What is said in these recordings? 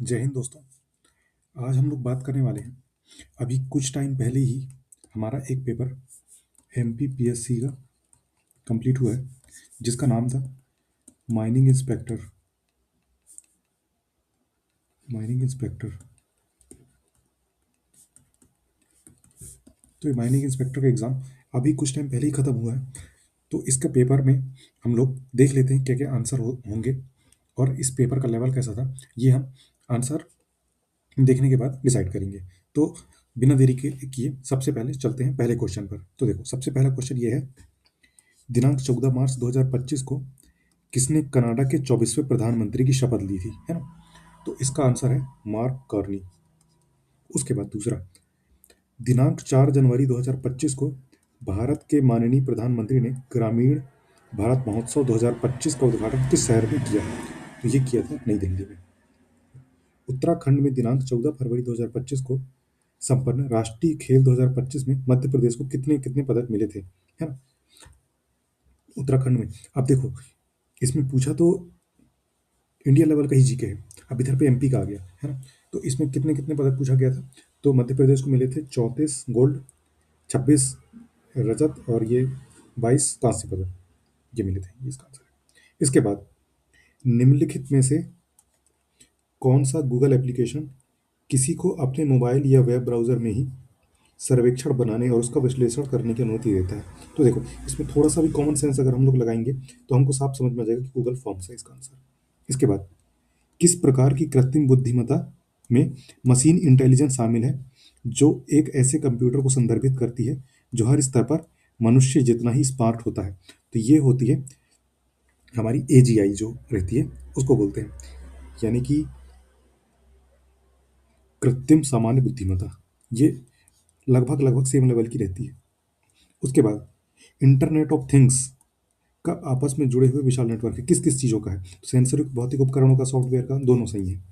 जय हिंद दोस्तों। आज हम लोग बात करने वाले हैं। अभी कुछ टाइम पहले ही हमारा एक पेपर एमपीपीएससी का कंप्लीट हुआ है, जिसका नाम था माइनिंग इंस्पेक्टर। माइनिंग इंस्पेक्टर तो ये माइनिंग इंस्पेक्टर का एग्ज़ाम अभी कुछ टाइम पहले ही ख़त्म हुआ है। तो इसका पेपर में हम लोग देख लेते हैं क्या क्या आंसर होंगे और इस पेपर का लेवल कैसा था, ये हम आंसर देखने के बाद डिसाइड करेंगे। तो बिना देरी के किए सबसे पहले चलते हैं पहले क्वेश्चन पर। तो देखो, सबसे पहला क्वेश्चन ये है, दिनांक 14 मार्च 2025 को किसने कनाडा के 24वें प्रधानमंत्री की शपथ ली थी, है ना। तो इसका आंसर है मार्क कार्नी। उसके बाद दूसरा, दिनांक 4 जनवरी 2025 को भारत के माननीय प्रधानमंत्री ने ग्रामीण भारत महोत्सव 2025 का उद्घाटन किस शहर में किया। तो ये किया था नई दिल्ली में। उत्तराखंड में दिनांक 14 फरवरी 2025 को संपन्न राष्ट्रीय खेल 2025 में मध्य प्रदेश को कितने कितने पदक मिले थे, है ना। उत्तराखंड में, अब देखो, इसमें पूछा तो इंडिया लेवल का ही जीके है। अब इधर पे एमपी का आ गया, है ना। तो इसमें कितने कितने पदक पूछा गया था। तो मध्य प्रदेश को मिले थे 34 गोल्ड, 26 रजत और ये 22 कांस्य पदक, ये मिले थे। ये इसका आंसर है। इसके बाद, निम्नलिखित में से कौन सा गूगल एप्लीकेशन किसी को अपने मोबाइल या वेब ब्राउजर में ही सर्वेक्षण बनाने और उसका विश्लेषण करने की अनुमति देता है। तो देखो, इसमें थोड़ा सा भी कॉमन सेंस अगर हम लोग लगाएंगे तो हमको साफ समझ में आ जाएगा कि गूगल फॉर्म्स है इसका आंसर। इसके बाद, किस प्रकार की कृत्रिम बुद्धिमत्ता में मशीन इंटेलिजेंस शामिल है जो एक ऐसे कंप्यूटर को संदर्भित करती है जो हर स्तर पर मनुष्य जितना ही स्मार्ट होता है। तो ये होती है हमारी एजीआई जो रहती है, उसको बोलते हैं, यानी कि कृत्रिम सामान्य बुद्धिमत्ता। ये लगभग लगभग सेम लेवल की रहती है। उसके बाद, इंटरनेट ऑफ थिंग्स का आपस में जुड़े हुए विशाल नेटवर्क है, किस किस चीज़ों का है। तो सेंसर भौतिक उपकरणों का, सॉफ्टवेयर का, दोनों सही है,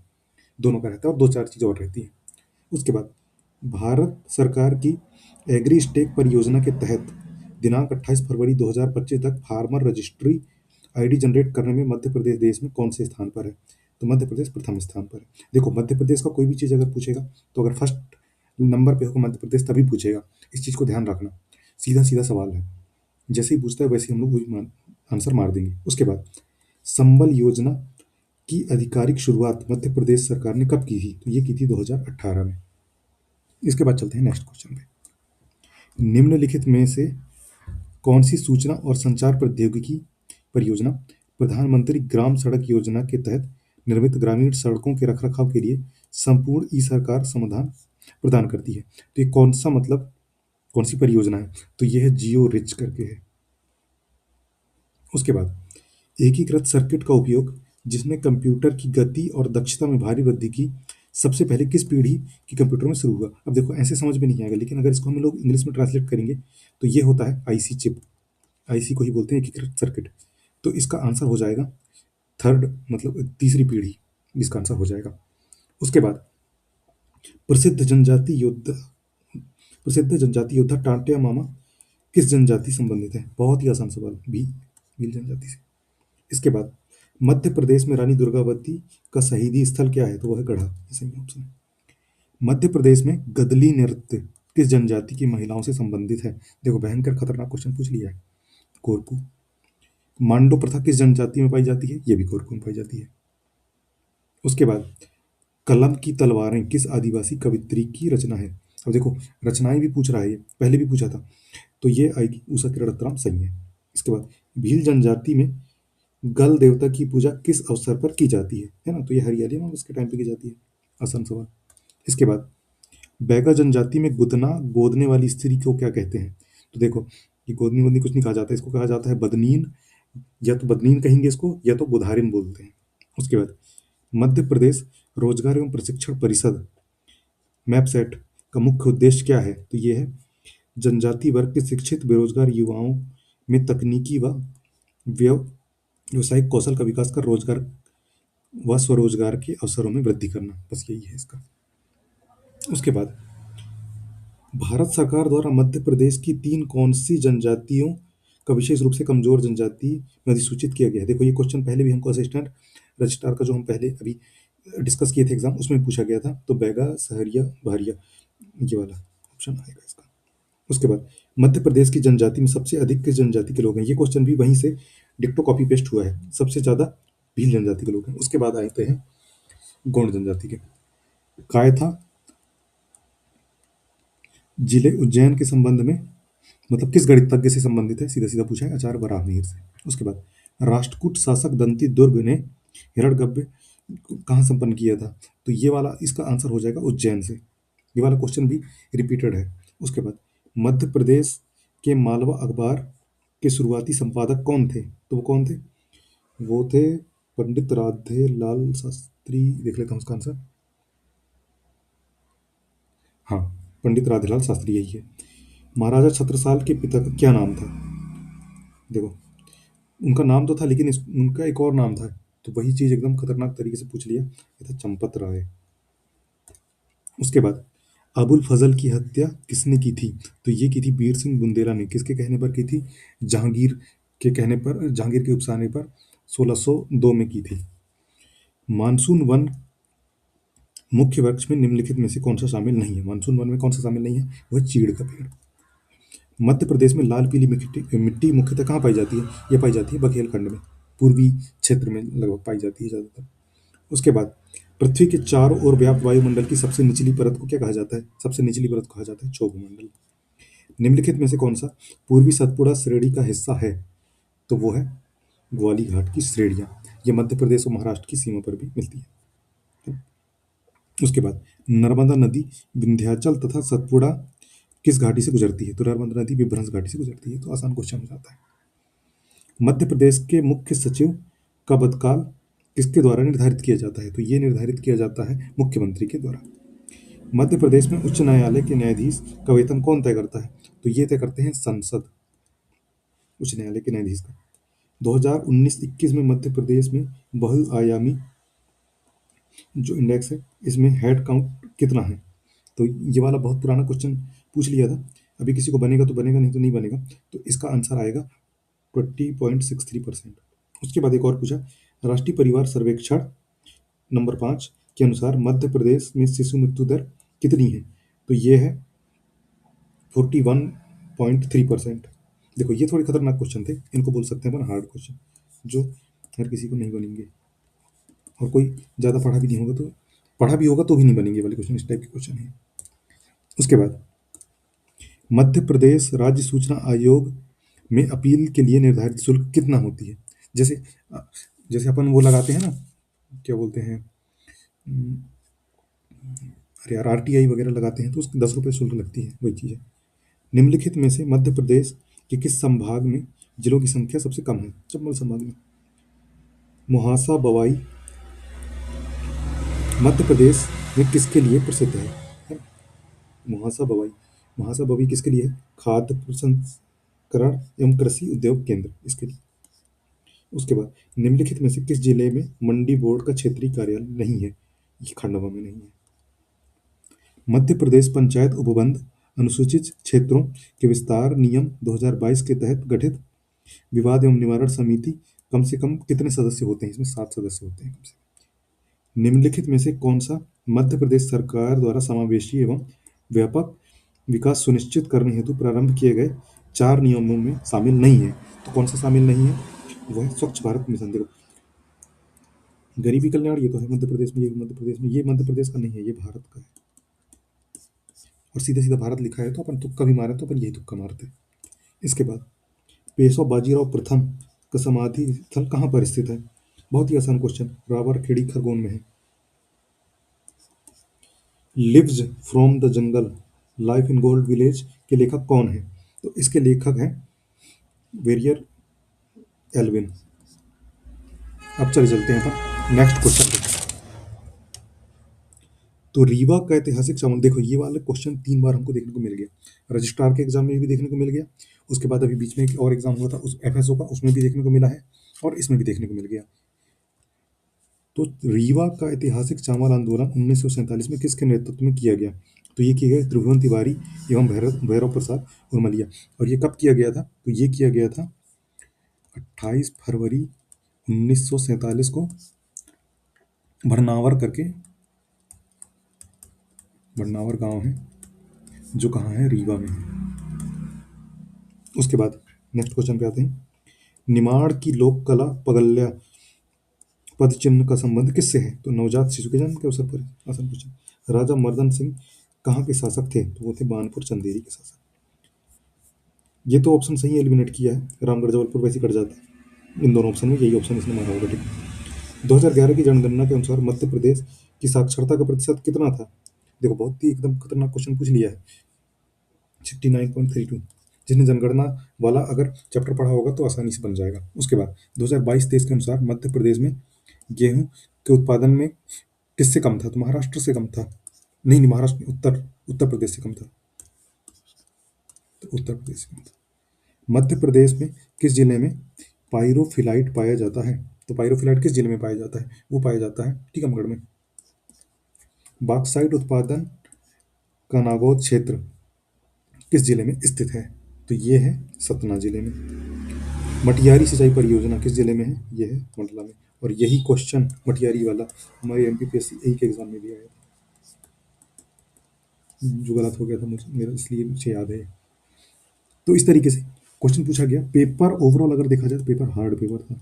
दोनों का रहता है और दो चार चीज़ें और रहती हैं। उसके बाद, भारत सरकार की एग्री स्टेक परियोजना के तहत दिनांक 28 फरवरी 2025 तक फार्मर रजिस्ट्री आईडी जनरेट करने में मध्य प्रदेश देश में कौन से स्थान पर है। तो मध्य प्रदेश प्रथम स्थान पर है। देखो, मध्य प्रदेश का कोई भी चीज़ अगर पूछेगा तो अगर फर्स्ट नंबर पे होगा मध्य प्रदेश तभी पूछेगा। इस चीज़ को ध्यान रखना, सीधा सीधा सवाल है, जैसे ही पूछता है वैसे ही हम लोग वही आंसर मार देंगे। उसके बाद, संबल योजना की आधिकारिक शुरुआत मध्य प्रदेश सरकार ने कब की थी। तो ये की थी 2018 में। इसके बाद चलते हैं नेक्स्ट क्वेश्चन पे। निम्नलिखित में से कौन सी सूचना और संचार प्रौद्योगिकी परियोजना प्रधानमंत्री ग्राम सड़क योजना के तहत निर्मित ग्रामीण सड़कों के रखरखाव के लिए संपूर्ण ई सरकार समाधान प्रदान करती है। तो ये कौन सा, मतलब कौन सी परियोजना है। तो ये है जियो रिच करके है। उसके बाद, एकीकृत सर्किट का उपयोग जिसने कंप्यूटर की गति और दक्षता में भारी वृद्धि की सबसे पहले किस पीढ़ी की कंप्यूटर में शुरू हुआ। अब देखो, ऐसे समझ में नहीं आएगा, लेकिन अगर इसको हम लोग इंग्लिश में ट्रांसलेट करेंगे तो ये होता है आईसी चिप। आईसी को ही बोलते हैं एकीकृत सर्किट। तो इसका आंसर हो जाएगा थर्ड, मतलब तीसरी पीढ़ी, इसका आंसर हो जाएगा। उसके बाद, प्रसिद्ध जनजाति योद्धा प्रसिद्ध जनजाति योद्धा टांटिया मामा किस जनजाति से संबंधित है। बहुत ही आसान सवाल, भील जनजाति से। इसके बाद, मध्य प्रदेश में रानी दुर्गावती का शहीदी स्थल क्या है। तो वह है गढ़ा, ये सही ऑप्शन है। मध्य प्रदेश में गदली नृत्य किस जनजाति की महिलाओं से संबंधित है। देखो, भयंकर खतरनाक क्वेश्चन पूछ लिया है। कोरकू। मांडो प्रथा किस जनजाति में पाई जाती है। ये भी कोरकू में पाई जाती है। उसके बाद, कलम की तलवारें किस आदिवासी कवित्री की रचना है। अब देखो, रचनाएं भी पूछ रहा है, ये पहले भी पूछा था, तो ये आएगी उषा किरण दत्ताराम, सही है। इसके बाद, भील जनजाति में गल देवता की पूजा किस अवसर पर की जाती है ना। तो ये हरियाली में उसके टाइम पे की जाती है, आसान सवाल। इसके बाद, बैगा जनजाति में गुदना गोदने वाली स्त्री को क्या कहते हैं। तो देखो, ये गोदनी वोदनी कुछ नहीं कहा जाता है, इसको कहा जाता है बदनीन, या तो बदनीन कहेंगे इसको, या तो बुधारिन बोलते हैं। उसके बाद, मध्य प्रदेश रोजगार एवं प्रशिक्षण परिषद मैपसेट का मुख्य उद्देश्य क्या है। तो ये है जनजाति वर्ग के शिक्षित बेरोजगार युवाओं में तकनीकी व व्यावसायिक कौशल का विकास कर रोजगार व स्वरोजगार के अवसरों में वृद्धि करना, बस यही है इसका। उसके बाद, भारत सरकार द्वारा मध्य प्रदेश की तीन कौन सी जनजातियों का विशेष रूप से कमजोर जनजाति में अधिसूचित किया गया है। देखो, ये क्वेश्चन पहले भी हमको असिस्टेंट रजिस्ट्रार का जो हम पहले अभी डिस्कस किए थे एग्जाम, उसमें पूछा गया था। तो बैगा, सहरिया, बहरिया, ये वाला ऑप्शन आएगा इसका। उसके बाद मध्य प्रदेश की जनजाति में सबसे अधिक किस जनजाति के लोग हैं? ये क्वेश्चन भी वहीं से डिक्टो कॉपी पेस्ट हुआ है। सबसे ज्यादा भील जनजाति के लोग हैं। उसके बाद आते हैं गौंड जनजाति के। कायथा जिले उज्जैन के संबंध में मतलब किस गणितज्ञ से संबंधित है? सीधा सीधा पूछा है, आचार्य वराहमिहिर से। उसके बाद राष्ट्रकूट शासक दंती दुर्ग ने हिरण्यकश्यप कहाँ संपन्न किया था? तो ये वाला इसका आंसर हो जाएगा उज्जैन से। ये वाला क्वेश्चन भी रिपीटेड है। उसके बाद मध्य प्रदेश के मालवा अखबार के शुरुआती संपादक कौन थे? तो वो कौन थे? वो थे पंडित राधे लाल शास्त्री। देख लेता हूँ उसका आंसर। हाँ, पंडित राधेलाल शास्त्री यही है। महाराजा छत्रसाल के पिता का क्या नाम था? देखो, उनका नाम तो था लेकिन उनका एक और नाम था। तो वही चीज एकदम खतरनाक तरीके से पूछ लिया। ये था चंपत राय। उसके बाद अबुल फजल की हत्या किसने की थी? तो ये की थी वीर सिंह बुंदेला ने। किसके कहने पर की थी? जहांगीर के कहने पर, जहांगीर के उकसाने पर 1602 में की थी। मानसून वन मुख्य वृक्ष में निम्नलिखित में से कौन सा शामिल नहीं है? मानसून वन में कौन सा शामिल नहीं है? वह चीड़ का पेड़। मध्य प्रदेश में लाल पीली मिट्टी मिट्टी मुख्यतः कहाँ पाई जाती है? ये पाई जाती है बघेलखंड में, पूर्वी क्षेत्र में लगभग पाई जाती है ज़्यादातर। उसके बाद पृथ्वी के चारों ओर व्याप्त वायुमंडल की सबसे निचली परत को क्या कहा जाता है? सबसे निचली परत को कहा जाता है क्षोभमंडल। निम्नलिखित में से कौन सा पूर्वी सतपुड़ा श्रेणी का हिस्सा है? तो वो है ग्वाली घाट की श्रेणियाँ। ये मध्य प्रदेश और महाराष्ट्र की सीमा पर भी मिलती है। उसके बाद नर्मदा नदी विंध्याचल तथा सतपुड़ा किस घाटी से गुजरती है? तो नर्मदा नदी विभ्रंश घाटी से गुजरती है। तो आसान क्वेश्चन हो जाता है। मध्य प्रदेश के मुख्य सचिव का पदकाल किसके द्वारा निर्धारित किया जाता है? तो ये निर्धारित किया जाता है मुख्यमंत्री के द्वारा। मध्य प्रदेश में उच्च न्यायालय के न्यायाधीश का वेतन कौन तय करता है? तो ये तय करते हैं संसद, उच्च न्यायालय के न्यायाधीश का। 2019-21 में मध्य प्रदेश में बहुआयामी जो इंडेक्स है, इसमें हेड काउंट कितना है? तो ये वाला बहुत पुराना क्वेश्चन पूछ लिया था। अभी किसी को बनेगा तो बनेगा, नहीं तो नहीं बनेगा। तो इसका आंसर आएगा 20.63%। उसके बाद एक और पूछा, राष्ट्रीय परिवार सर्वेक्षण नंबर 5 के अनुसार मध्य प्रदेश में शिशु मृत्यु दर कितनी है? तो ये है 41.3%। देखो, ये थोड़े खतरनाक क्वेश्चन थे, इनको बोल सकते हैं अपन हार्ड क्वेश्चन, जो हर किसी को नहीं बनेंगे। और कोई ज़्यादा पढ़ा भी नहीं होगा तो, पढ़ा भी होगा तो भी नहीं बनेंगे वाले क्वेश्चन, इस टाइप के क्वेश्चन है। उसके बाद मध्य प्रदेश राज्य सूचना आयोग में अपील के लिए निर्धारित शुल्क कितना होती है? जैसे जैसे अपन वो लगाते हैं ना, क्या बोलते हैं, अरे यार, आरटीआई वगैरह लगाते हैं तो उसकी 10 रुपये शुल्क लगती है, वही चीज़ है। निम्नलिखित में से मध्य प्रदेश के किस संभाग में जिलों की संख्या सबसे कम है? चंबल संभाग में। मुहासा बवाई मध्य प्रदेश में किसके लिए प्रसिद्ध है? मुहासा बवाई, मुहासा बवाई किसके लिए है? खाद्य प्रसंस्करण एवं कृषि उद्योग केंद्र, इसके लिए। उसके बाद निम्नलिखित में से किस जिले में मंडी बोर्ड का क्षेत्रीय कार्यालय नहीं है? ये खंडवा में नहीं है। मध्य प्रदेश पंचायत उपबंध अनुसूचित क्षेत्रों के विस्तार नियम 2022 के तहत गठित विवाद एवं निवारण समिति कम से कम कितने सदस्य होते हैं? इसमें 7 सदस्य होते हैं कम से कम। निम्नलिखित में से कौन सा मध्य प्रदेश सरकार द्वारा समावेशी एवं व्यापक विकास सुनिश्चित करने हेतु प्रारंभ किए गए 4 नियमों में शामिल नहीं है? तो कौन सा शामिल नहीं है? वह है स्वच्छ भारत मिशन। देखो, गरीबी कल्याण ये तो है मध्य प्रदेश में, ये मध्य प्रदेश में, ये मध्य प्रदेश का नहीं है, ये भारत का है। और सीधा सीधा भारत लिखा है तो अपन तुक्का भी मारे तो अपन यही तुक्का मारते हैं। इसके बाद पेशवा बाजीराव प्रथम का समाधि स्थल कहाँ पर स्थित है? बहुत ही आसान क्वेश्चन, रावरखेड़ी खरगोन में है। Leaves from the jungle life in Gond village के लेखक कौन है? तो इसके लेखक हैं वेरियर एल्विन। अब चले चलते हैं अपन नेक्स्ट क्वेश्चन पे। तो रीवा का ऐतिहासिक चमक, देखो ये वाला क्वेश्चन 3 बार हमको देखने को मिल गया। रजिस्ट्रार के एग्जाम में भी देखने को मिल गया, उसके बाद अभी बीच में एक और एग्जाम हुआ था उस एफएसओ का, उसमें भी देखने को मिला है, और इसमें भी देखने को मिल गया। तो रीवा का ऐतिहासिक चावल आंदोलन 1947 में किसके नेतृत्व में किया गया? तो ये किया गया त्रिभुवन तिवारी एवं भैरव प्रसाद उर्मलिया। और ये कब किया गया था? तो ये किया गया था 28 फरवरी 1947 को भरनावर करके, भरनावर गांव है जो कहाँ है, रीवा में है। उसके बाद नेक्स्ट क्वेश्चन पे आते हैं। निमाड़ की लोक कला पगल्या पद चिन्ह का संबंध किससे है? तो नवजात शिशु के जन्म के अवसर पर। आसान क्वेश्चन। राजा मर्दन सिंह कहाँ के शासक थे? तो वो थे बानपुर चंदेरी के शासक। ये तो ऑप्शन सही एलिमिनेट किया है, रामगढ़ जबलपुर वैसे ही कट जाता है। इन दोनों ऑप्शन में यही ऑप्शन इसने मारा होगा, ठीक है। 2011 की जनगणना के अनुसार मध्य प्रदेश की साक्षरता का प्रतिशत कितना था? देखो बहुत ही एकदम खतरनाक क्वेश्चन पूछ लिया है। 69.32। जिसने जनगणना वाला अगर चैप्टर पढ़ा होगा तो आसानी से बन जाएगा। उसके बाद 2022-23 के अनुसार मध्य प्रदेश में गेहूं के उत्पादन में किससे कम था? तो महाराष्ट्र से कम था। नहीं नहीं, महाराष्ट्र नहीं, उत्तर प्रदेश से कम था। तो उत्तर प्रदेश से कम था। मध्य प्रदेश में किस जिले में पायरोफिलाइट पाया जाता है? तो पायरोफिलाइट किस जिले में पाया जाता है? वो पाया जाता है टीकमगढ़ में। बॉक्साइट उत्पादन का नागौद क्षेत्र किस जिले में स्थित है? तो ये है सतना जिले में। मटियारी सिंचाई परियोजना किस जिले में है? ये है मंडला में। और यही क्वेश्चन मटियारी वाला हमारे एमपीपीएससी ए के एग्जाम में भी आया था, जो गलत हो गया था मुझे, मेरा इसलिए मुझे याद है। तो इस तरीके से क्वेश्चन पूछा गया। पेपर ओवरऑल अगर देखा जाए तो पेपर हार्ड पेपर था,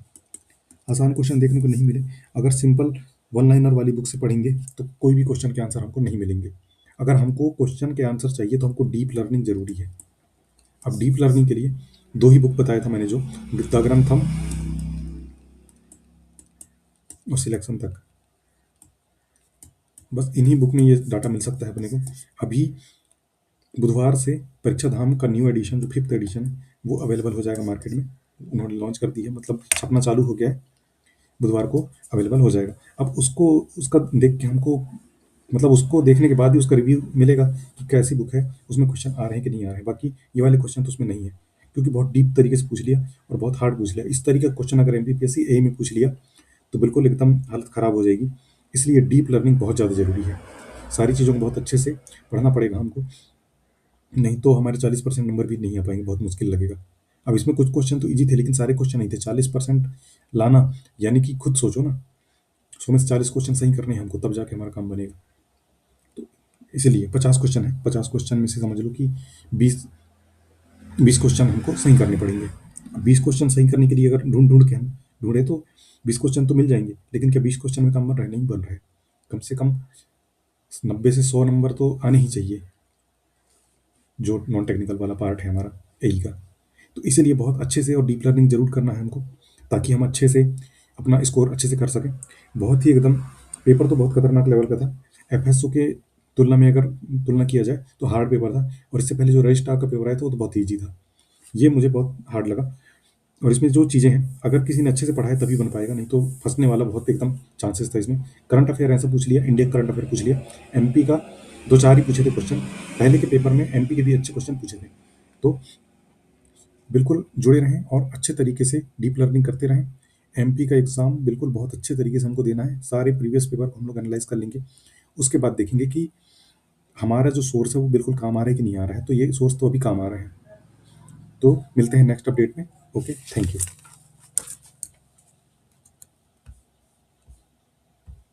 आसान क्वेश्चन देखने को नहीं मिले। अगर सिंपल वन लाइनर वाली बुक से पढ़ेंगे तो कोई भी क्वेश्चन के आंसर हमको नहीं मिलेंगे। अगर हमको क्वेश्चन के आंसर चाहिए तो हमको डीप लर्निंग जरूरी है। अब डीप लर्निंग के लिए दो ही बुक बताया था मैंने, जो वृत्ताग्रंथम और सिलेक्शन तक, बस इन्हीं बुक में ये डाटा मिल सकता है अपने को। अभी बुधवार से परीक्षा धाम का न्यू एडिशन, जो 5th एडिशन, वो अवेलेबल हो जाएगा मार्केट में। उन्होंने लॉन्च कर दी है, मतलब छपना चालू हो गया है, बुधवार को अवेलेबल हो जाएगा। अब उसको, उसका देख के हमको, मतलब उसको देखने के बाद ही उसका रिव्यू मिलेगा कि कैसी बुक है, उसमें क्वेश्चन आ रहे हैं कि नहीं आ रहे हैं। बाकी ये वाले क्वेश्चन तो उसमें नहीं है, क्योंकि बहुत डीप तरीके से पूछ लिया और बहुत हार्ड पूछ लिया। इस तरीके का क्वेश्चन अगर एमपीपीएससी ए में पूछ लिया तो बिल्कुल एकदम हालत ख़राब हो जाएगी। इसलिए डीप लर्निंग बहुत ज़्यादा ज़रूरी है। सारी चीज़ों को बहुत अच्छे से पढ़ना पड़ेगा हमको, नहीं तो हमारे 40% नंबर भी नहीं आ पाएंगे, बहुत मुश्किल लगेगा। अब इसमें कुछ क्वेश्चन तो ईजी थे, लेकिन सारे क्वेश्चन नहीं थे। 40% लाना यानी कि खुद सोचो ना, 100 में से 40 क्वेश्चन सही करने हैं हमको, तब जाके हमारा काम बनेगा। तो इसीलिए 50 क्वेश्चन है, 50 क्वेश्चन में से समझ लो कि 20 क्वेश्चन हमको सही करने पड़ेंगे। अब 20 क्वेश्चन सही करने के लिए अगर ढूंढ ढूंढ के हम ढूंढे तो 20 क्वेश्चन तो मिल जाएंगे, लेकिन क्या 20 क्वेश्चन में काम बन रहा है? नहीं बन रहा है। कम से कम 90 से 100 नंबर तो आने ही चाहिए, जो नॉन टेक्निकल वाला पार्ट है हमारा एई का। तो इसीलिए बहुत अच्छे से और डीप लर्निंग जरूर करना है हमको, ताकि हम अच्छे से अपना स्कोर अच्छे से कर सकें। बहुत ही एकदम पेपर तो बहुत खतरनाक लेवल का था। एफएसओ के तुलना में अगर तुलना किया जाए तो हार्ड पेपर था, और इससे पहले जो रजिस्ट्रार का पेपर आया था वो तो बहुत ईजी था। ये मुझे बहुत हार्ड लगा। और इसमें जो चीज़ें हैं, अगर किसी ने अच्छे से पढ़ा है तभी बन पाएगा, नहीं तो फंसने वाला बहुत एकदम चांसेस था इसमें। करंट अफेयर ऐसा पूछ लिया, इंडिया करंट अफेयर पूछ लिया, एमपी का दो चार ही पूछे थे क्वेश्चन। पहले के पेपर में एमपी के भी अच्छे क्वेश्चन पूछे थे। तो बिल्कुल जुड़े रहें और अच्छे तरीके से डीप लर्निंग करते रहें। एमपी का एग्ज़ाम बिल्कुल बहुत अच्छे तरीके से हमको देना है। सारे प्रीवियस पेपर को हम लोग एनालाइज कर लेंगे, उसके बाद देखेंगे कि हमारा जो सोर्स है वो बिल्कुल काम आ रहा है कि नहीं आ रहा है। तो ये सोर्स तो अभी काम आ रहा है। तो मिलते हैं नेक्स्ट अपडेट में। Okay, thank you.